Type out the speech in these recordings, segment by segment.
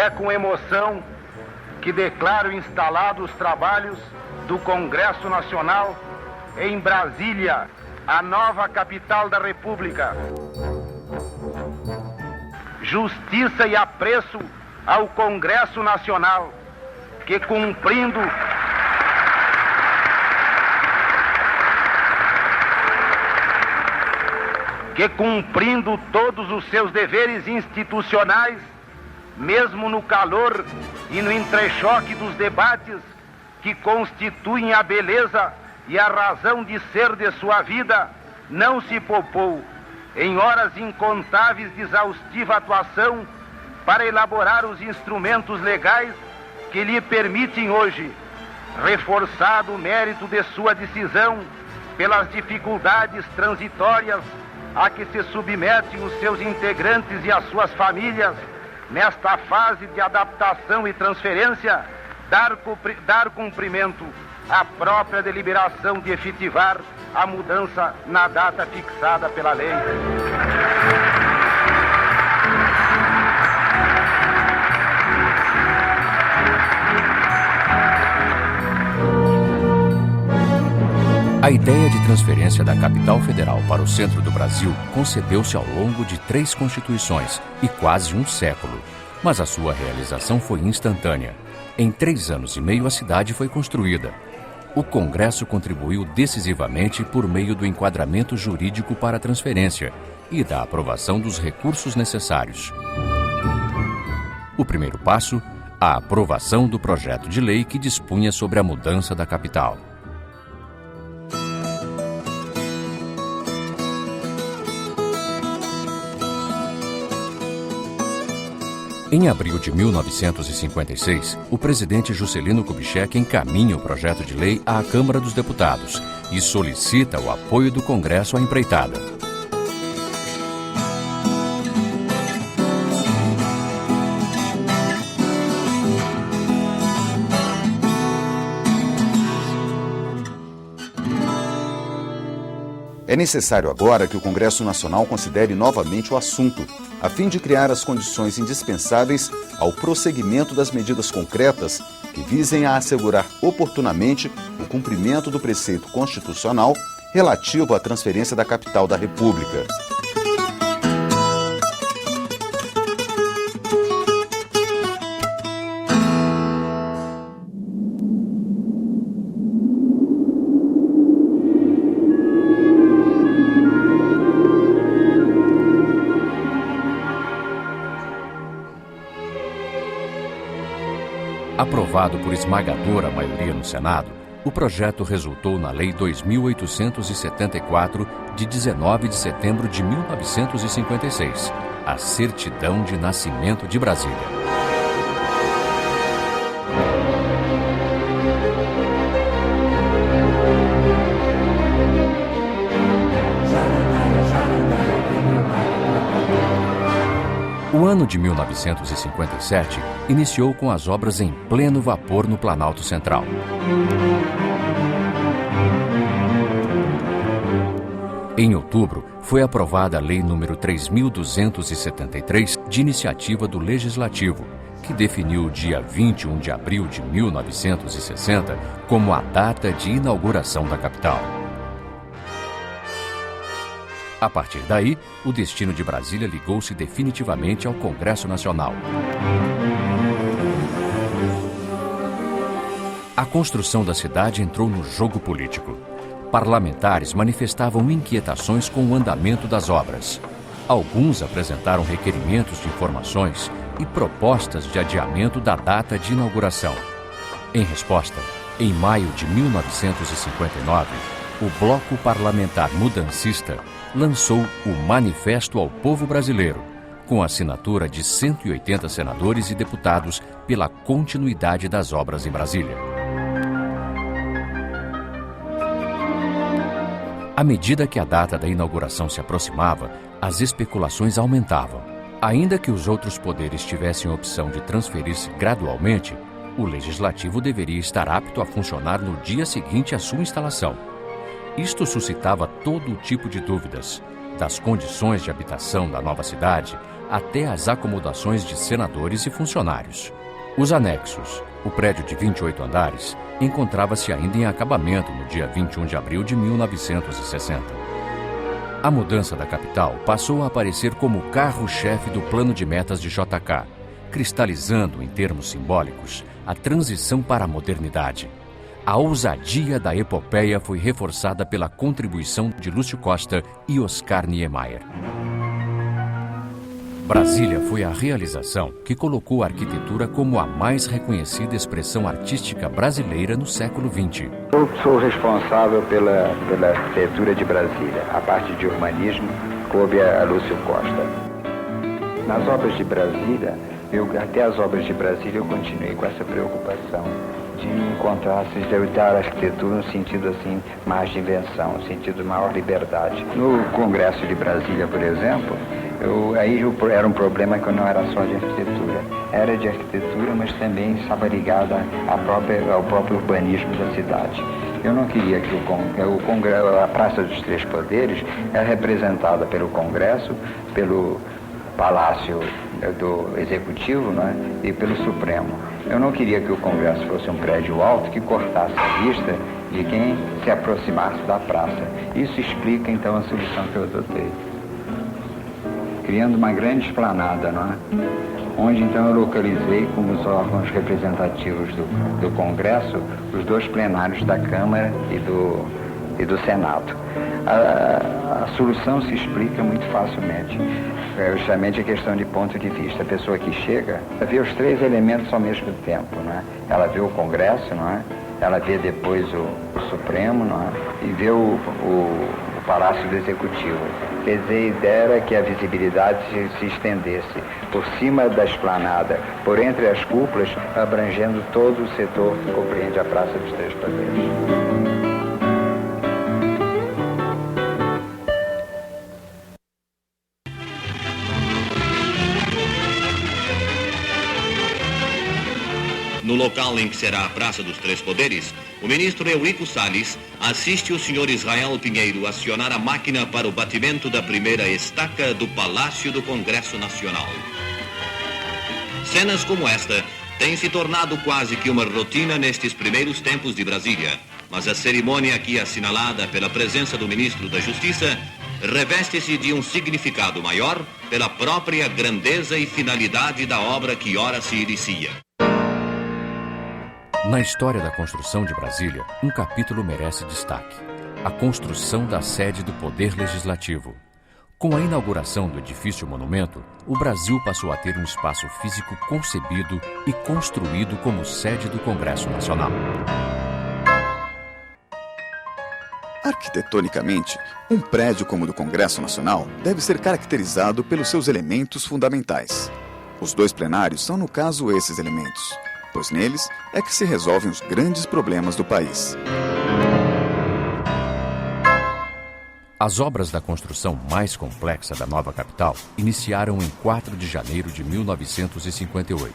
É com emoção que declaro instalados os trabalhos do Congresso Nacional em Brasília, a nova capital da República. Justiça e apreço ao Congresso Nacional, que cumprindo todos os seus deveres institucionais, mesmo no calor e no entrechoque dos debates que constituem a beleza e a razão de ser de sua vida, não se poupou, em horas incontáveis de exaustiva atuação, para elaborar os instrumentos legais que lhe permitem hoje, reforçado o mérito de sua decisão pelas dificuldades transitórias a que se submetem os seus integrantes e as suas famílias, nesta fase de adaptação e transferência, dar cumprimento à própria deliberação de efetivar a mudança na data fixada pela lei. A ideia de transferência da capital federal para o centro do Brasil concebeu-se ao longo de 3 constituições e quase um século, mas a sua realização foi instantânea. Em 3 anos e meio a cidade foi construída. O Congresso contribuiu decisivamente por meio do enquadramento jurídico para a transferência e da aprovação dos recursos necessários. O primeiro passo, a aprovação do projeto de lei que dispunha sobre a mudança da capital. Em abril de 1956, o presidente Juscelino Kubitschek encaminha o projeto de lei à Câmara dos Deputados e solicita o apoio do Congresso à empreitada. É necessário agora que o Congresso Nacional considere novamente o assunto, a fim de criar as condições indispensáveis ao prosseguimento das medidas concretas que visem a assegurar oportunamente o cumprimento do preceito constitucional relativo à transferência da capital da República. Aprovado por esmagadora maioria no Senado, o projeto resultou na Lei 2.874, de 19 de setembro de 1956, a Certidão de Nascimento de Brasília. O ano de 1957 iniciou com as obras em pleno vapor no Planalto Central. Em outubro, foi aprovada a Lei nº 3.273, de iniciativa do Legislativo, que definiu o dia 21 de abril de 1960 como a data de inauguração da capital. A partir daí, o destino de Brasília ligou-se definitivamente ao Congresso Nacional. A construção da cidade entrou no jogo político. Parlamentares manifestavam inquietações com o andamento das obras. Alguns apresentaram requerimentos de informações e propostas de adiamento da data de inauguração. Em resposta, em maio de 1959, o Bloco Parlamentar Mudancista lançou o Manifesto ao Povo Brasileiro, com a assinatura de 180 senadores e deputados pela continuidade das obras em Brasília. À medida que a data da inauguração se aproximava, as especulações aumentavam. Ainda que os outros poderes tivessem a opção de transferir-se gradualmente, o Legislativo deveria estar apto a funcionar no dia seguinte à sua instalação. Isto suscitava todo tipo de dúvidas, das condições de habitação da nova cidade até as acomodações de senadores e funcionários. Os anexos, o prédio de 28 andares, encontrava-se ainda em acabamento no dia 21 de abril de 1960. A mudança da capital passou a aparecer como o carro-chefe do plano de metas de JK, cristalizando, em termos simbólicos, a transição para a modernidade. A ousadia da epopeia foi reforçada pela contribuição de Lúcio Costa e Oscar Niemeyer. Brasília foi a realização que colocou a arquitetura como a mais reconhecida expressão artística brasileira no século XX. Eu sou responsável pela arquitetura de Brasília. A parte de urbanismo coube a Lúcio Costa. Nas obras de Brasília, até as obras de Brasília eu continuei com essa preocupação de encontrar, de dar a arquitetura um sentido assim, mais de invenção, um sentido de maior liberdade. No Congresso de Brasília, por exemplo, aí era um problema que não era só de arquitetura. Era de arquitetura, mas também estava ligada ao próprio urbanismo da cidade. Eu não queria que a Praça dos Três Poderes é representada pelo Congresso, pelo Palácio do Executivo, né, e pelo Supremo. Eu não queria que o Congresso fosse um prédio alto que cortasse a vista de quem se aproximasse da praça. Isso explica, então, a solução que eu adotei. Criando uma grande esplanada, não é? Onde, então, eu localizei como os órgãos representativos do Congresso os dois plenários da Câmara e do Senado. A solução se explica muito facilmente. É justamente a questão de ponto de vista. A pessoa que chega vê os três elementos ao mesmo tempo, não é? Ela vê o Congresso, não é? Ela vê depois o Supremo, não é? E vê o Palácio do Executivo. Quer dizer, a ideia era que a visibilidade se estendesse por cima da esplanada, por entre as cúpulas, abrangendo todo o setor que compreende a Praça dos Três Poderes. No local em que será a Praça dos Três Poderes, o ministro Eurico Salles assiste o senhor Israel Pinheiro acionar a máquina para o batimento da primeira estaca do Palácio do Congresso Nacional. Cenas como esta têm se tornado quase que uma rotina nestes primeiros tempos de Brasília, mas a cerimônia aqui assinalada pela presença do ministro da Justiça reveste-se de um significado maior pela própria grandeza e finalidade da obra que ora se inicia. Na história da construção de Brasília, um capítulo merece destaque: a construção da sede do Poder Legislativo. Com a inauguração do edifício monumento, o Brasil passou a ter um espaço físico concebido e construído como sede do Congresso Nacional. Arquitetonicamente, um prédio como o do Congresso Nacional deve ser caracterizado pelos seus elementos fundamentais. Os dois plenários são, no caso, esses elementos, pois neles é que se resolvem os grandes problemas do país. As obras da construção mais complexa da nova capital iniciaram em 4 de janeiro de 1958.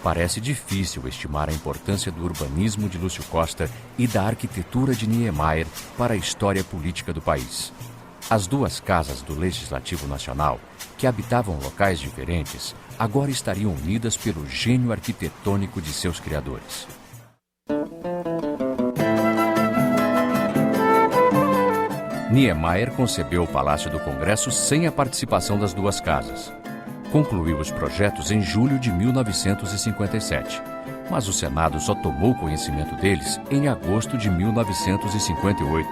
Parece difícil estimar a importância do urbanismo de Lúcio Costa e da arquitetura de Niemeyer para a história política do país. As duas casas do Legislativo Nacional, que habitavam locais diferentes, agora estariam unidas pelo gênio arquitetônico de seus criadores. Niemeyer concebeu o Palácio do Congresso sem a participação das duas casas. Concluiu os projetos em julho de 1957, mas o Senado só tomou conhecimento deles em agosto de 1958,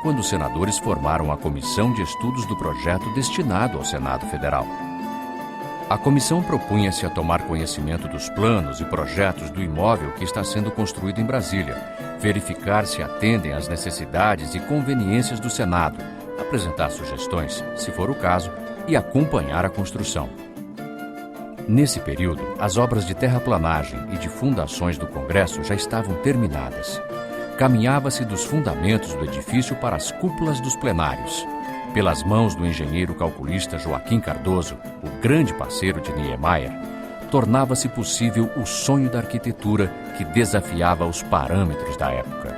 quando os senadores formaram a Comissão de Estudos do Projeto destinado ao Senado Federal. A comissão propunha-se a tomar conhecimento dos planos e projetos do imóvel que está sendo construído em Brasília, verificar se atendem às necessidades e conveniências do Senado, apresentar sugestões, se for o caso, e acompanhar a construção. Nesse período, as obras de terraplanagem e de fundações do Congresso já estavam terminadas. Caminhava-se dos fundamentos do edifício para as cúpulas dos plenários. Pelas mãos do engenheiro calculista Joaquim Cardoso, o grande parceiro de Niemeyer, tornava-se possível o sonho da arquitetura que desafiava os parâmetros da época.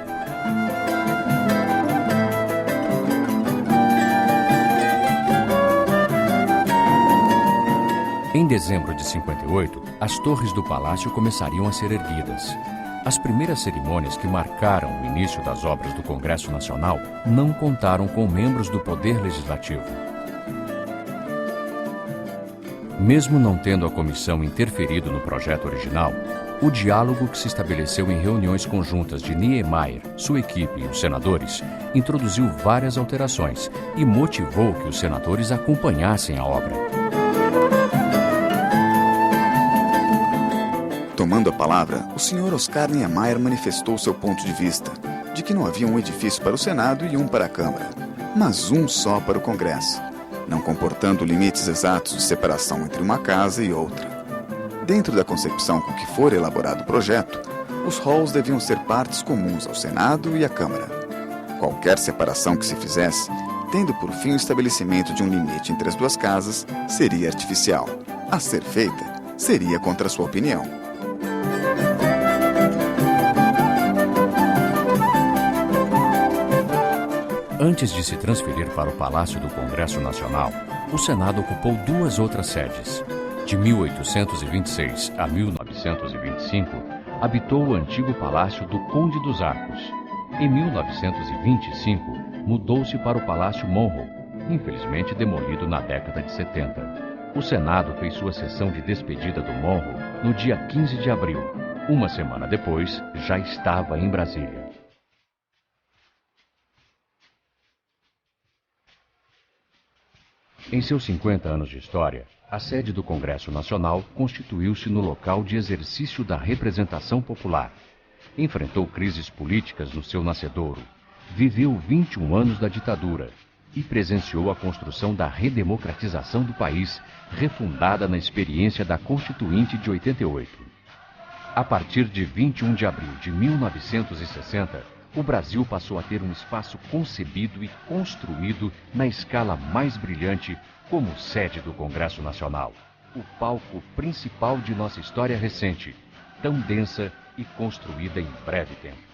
Em dezembro de 58, as torres do palácio começariam a ser erguidas. As primeiras cerimônias que marcaram o início das obras do Congresso Nacional não contaram com membros do Poder Legislativo. Mesmo não tendo a comissão interferido no projeto original, o diálogo que se estabeleceu em reuniões conjuntas de Niemeyer, sua equipe e os senadores introduziu várias alterações e motivou que os senadores acompanhassem a obra. Tomando a palavra, o Sr. Oscar Niemeyer manifestou seu ponto de vista, de que não havia um edifício para o Senado e um para a Câmara, mas um só para o Congresso, não comportando limites exatos de separação entre uma casa e outra. Dentro da concepção com que for elaborado o projeto, os halls deviam ser partes comuns ao Senado e à Câmara. Qualquer separação que se fizesse, tendo por fim o estabelecimento de um limite entre as duas casas, seria artificial. A ser feita, seria contra a sua opinião. Antes de se transferir para o Palácio do Congresso Nacional, o Senado ocupou duas outras sedes. De 1826 a 1925, habitou o antigo Palácio do Conde dos Arcos. Em 1925, mudou-se para o Palácio Monroe, infelizmente demolido na década de 70. O Senado fez sua sessão de despedida do Monroe no dia 15 de abril. Uma semana depois, já estava em Brasília. Em seus 50 anos de história, a sede do Congresso Nacional constituiu-se no local de exercício da representação popular. Enfrentou crises políticas no seu nascedouro, viveu 21 anos da ditadura e presenciou a construção da redemocratização do país, refundada na experiência da Constituinte de 88. A partir de 21 de abril de 1960, o Brasil passou a ter um espaço concebido e construído na escala mais brilhante como sede do Congresso Nacional, o palco principal de nossa história recente, tão densa e construída em breve tempo.